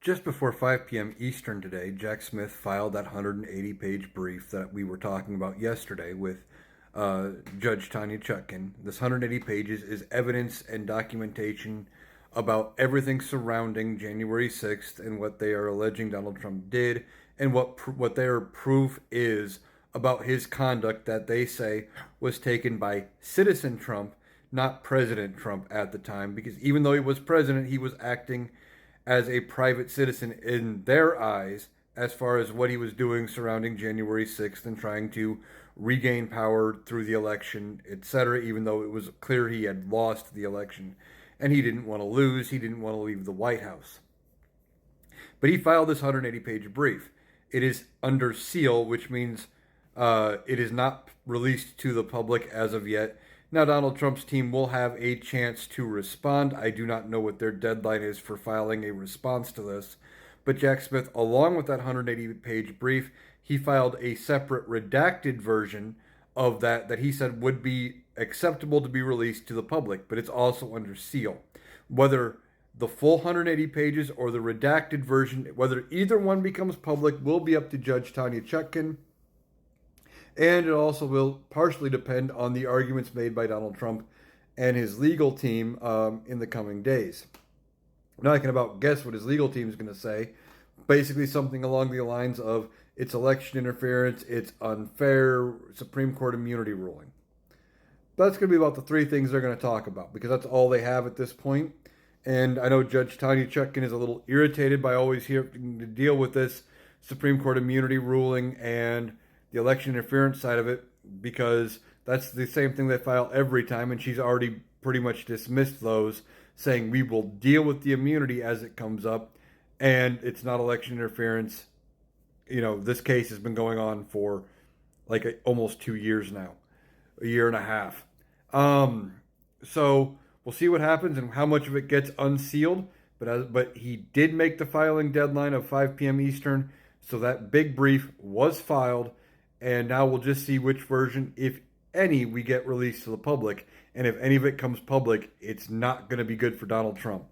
Just before 5 p.m. Eastern today, Jack Smith filed that 180-page brief that we were talking about yesterday with Judge Tanya Chutkin. This 180 pages is evidence and documentation about everything surrounding January 6th and what they are alleging Donald Trump did and what their proof is about his conduct that they say was taken by citizen Trump, not President Trump at the time, because even though he was president, he was acting as a private citizen in their eyes as far as what he was doing surrounding January 6th and trying to regain power through the election, etc., even though it was clear he had lost the election and he didn't want to lose, he didn't want to leave the White House. But he filed this 180-page brief. It is under seal, which means it is not released to the public as of yet. Now, Donald Trump's team will have a chance to respond. I do not know what their deadline is for filing a response to this. But Jack Smith, along with that 180-page brief, he filed a separate redacted version of that he said would be acceptable to be released to the public, but it's also under seal. Whether the full 180 pages or the redacted version, whether either one becomes public, will be up to Judge Tanya Chutkin. And it also will partially depend on the arguments made by Donald Trump and his legal team in the coming days. Now I can about guess what his legal team is going to say. Basically something along the lines of it's election interference, it's unfair, Supreme Court immunity ruling. That's going to be about the three things they're going to talk about because that's all they have at this point. And I know Judge Tanya Chutkin is a little irritated by always having to deal with this Supreme Court immunity ruling and the election interference side of it, because that's the same thing they file every time, and she's already pretty much dismissed those, saying we will deal with the immunity as it comes up, and it's not election interference. You know, this case has been going on for like almost 2 years now, a year and a half. So we'll see what happens and how much of it gets unsealed, but he did make the filing deadline of 5 p.m. Eastern, so that big brief was filed. And now we'll just see which version, if any, we get released to the public. And if any of it comes public, it's not going to be good for Donald Trump.